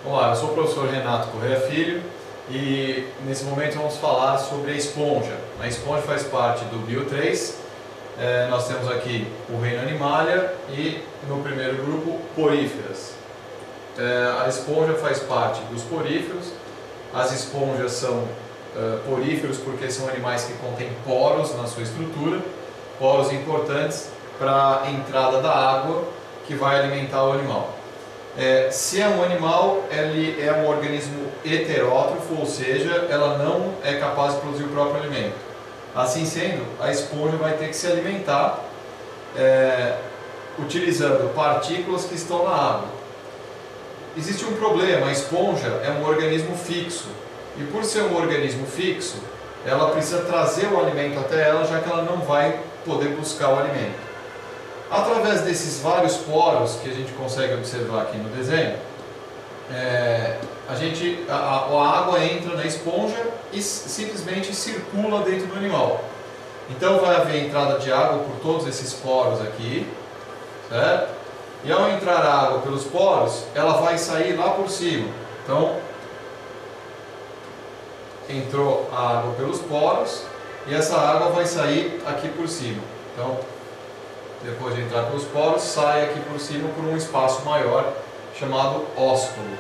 Olá, eu sou o professor Renato Correia Filho e nesse momento vamos falar sobre a esponja. A esponja faz parte do Bio3, nós temos aqui o reino Animalia e no primeiro grupo poríferas. A esponja faz parte dos poríferos. As esponjas são poríferos porque são animais que contêm poros na sua estrutura, poros importantes para a entrada da água que vai alimentar o animal. Se é um animal, ele é um organismo heterótrofo, ou seja, ela não é capaz de produzir o próprio alimento. Assim sendo, a esponja vai ter que se alimentar utilizando partículas que estão na água. Existe um problema: a esponja é um organismo fixo, e por ser um organismo fixo, ela precisa trazer o alimento até ela, já que ela não vai poder buscar o alimento. Através desses vários poros que a gente consegue observar aqui no desenho, a água entra na esponja e simplesmente circula dentro do animal. Então vai haver entrada de água por todos esses poros aqui, certo? E ao entrar a água pelos poros, ela vai sair lá por cima. Então, entrou a água pelos poros e essa água vai sair aqui por cima. Então, depois de entrar pelos poros, sai aqui por cima por um espaço maior chamado ósculo.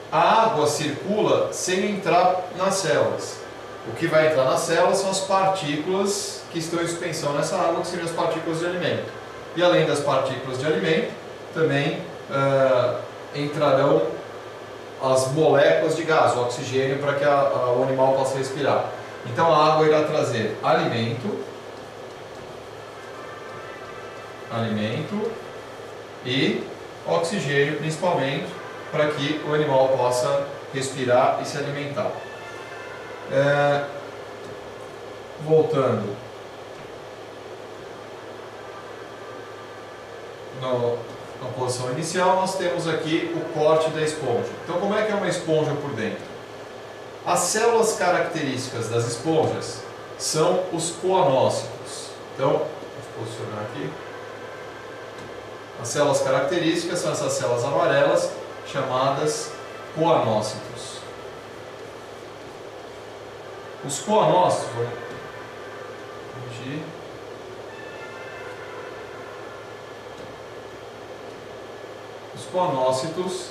A água circula sem entrar nas células. O que vai entrar nas células são as partículas que estão em suspensão nessa água, que seriam as partículas de alimento. E além das partículas de alimento, também entrarão as moléculas de gás, o oxigênio, para que o animal possa respirar. Então a água irá trazer alimento e oxigênio, principalmente, para que o animal possa respirar e se alimentar. Voltando na posição inicial, nós temos aqui o corte da esponja. Então, como é que é uma esponja por dentro? As células características das esponjas são os coanócitos. Então, vou posicionar aqui. As células características são essas células amarelas, chamadas coanócitos. Os coanócitos, os coanócitos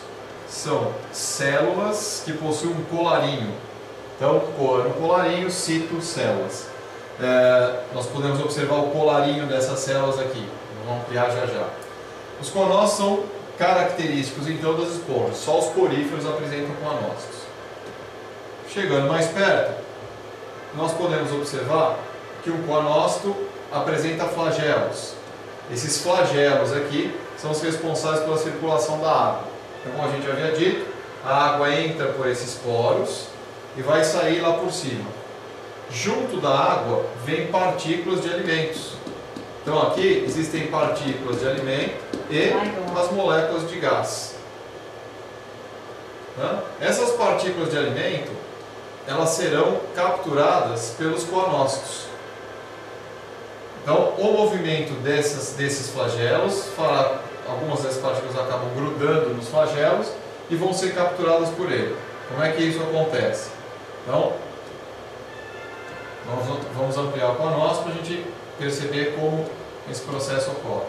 são células que possuem um colarinho. Então, coano, colarinho, cito, células. Nós podemos observar o colarinho dessas células aqui. Vamos ampliar já já. Os coanócitos são característicos então das esponjas. Só os poríferos apresentam coanócitos. Chegando mais perto, nós podemos observar que um coanócito apresenta flagelos. Esses flagelos aqui são os responsáveis pela circulação da água. Então, como a gente já havia dito, a água entra por esses poros e vai sair lá por cima. Junto da água vem partículas de alimentos. Então aqui existem partículas de alimento e as moléculas de gás. Essas partículas de alimento, elas serão capturadas pelos coanócitos. Então, o movimento desses flagelos, algumas dessas partículas acabam grudando nos flagelos e vão ser capturadas por ele. Como é que isso acontece? Então, vamos ampliar o coanócito para a gente perceber como esse processo ocorre.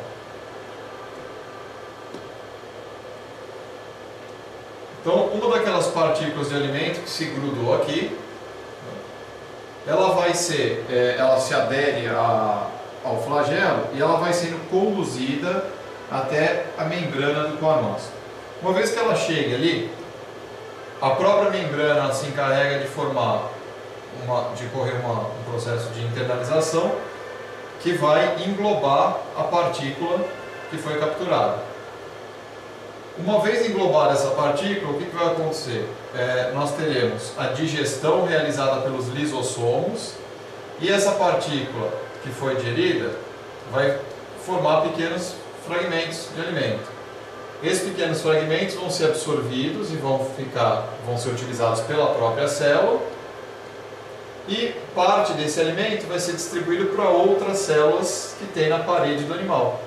Então, uma daquelas partículas de alimento que se grudou aqui, ela se adere ao flagelo e ela vai sendo conduzida até a membrana do coanócito. Uma vez que ela chega ali, a própria membrana se encarrega de correr um processo de internalização que vai englobar a partícula que foi capturada. Uma vez englobada essa partícula, o que vai acontecer? Nós teremos a digestão realizada pelos lisossomos e essa partícula que foi digerida vai formar pequenos fragmentos de alimento. Esses pequenos fragmentos vão ser absorvidos e vão ser utilizados pela própria célula, e parte desse alimento vai ser distribuído para outras células que tem na parede do animal.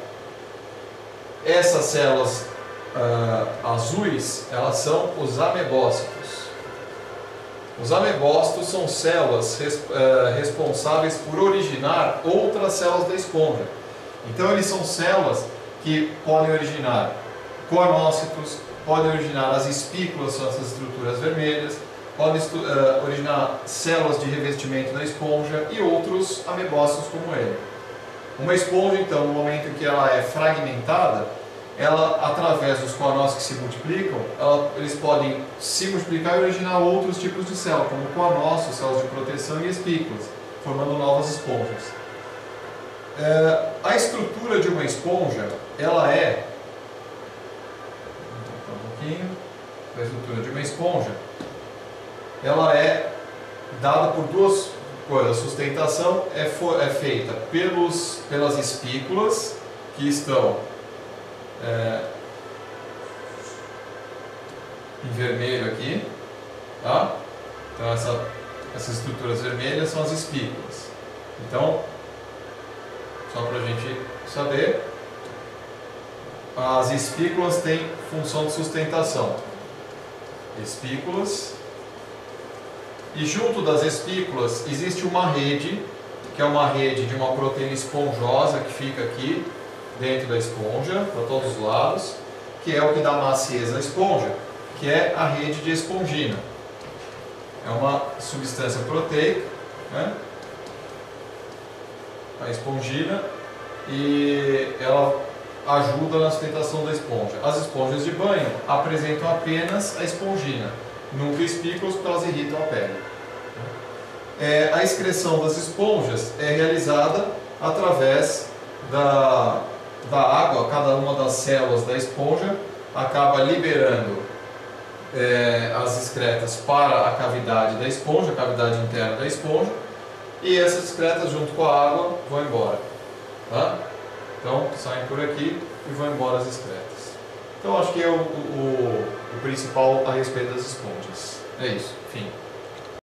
Essas células azuis, elas são os amebócitos. Os amebócitos são células responsáveis por originar outras células da esponja. Então eles são células que podem originar coanócitos, podem originar as espículas, são essas estruturas vermelhas, podem originar células de revestimento da esponja e outros amebócitos como ele. Uma esponja, então, no momento em que ela é fragmentada, ela, através dos coanócitos que se multiplicam, eles podem se multiplicar e originar outros tipos de células, como coanócitos, células de proteção e espículas, formando novas esponjas. A estrutura de uma esponja, ela é... A estrutura de uma esponja, ela é dada por duas coisas. A sustentação é feita pelas espículas, que estão em vermelho aqui, tá? Então essas estruturas vermelhas são as espículas. Então, só para a gente saber, as espículas têm função de sustentação. Espículas. E junto das espículas existe uma rede, que é uma rede de uma proteína esponjosa que fica aqui dentro da esponja, para todos os lados, que é o que dá maciez à esponja, que é a rede de espongina. É uma substância proteica, né? A espongina, e ela ajuda na sustentação da esponja. As esponjas de banho apresentam apenas a espongina, nunca espículas, porque elas irritam a pele. A excreção das esponjas é realizada através da água. Cada uma das células da esponja acaba liberando as excretas para a cavidade da esponja, a cavidade interna da esponja, e essas excretas junto com a água vão embora, tá? Então saem por aqui e vão embora as excretas. Então acho que é o principal a respeito das esponjas. É isso, fim.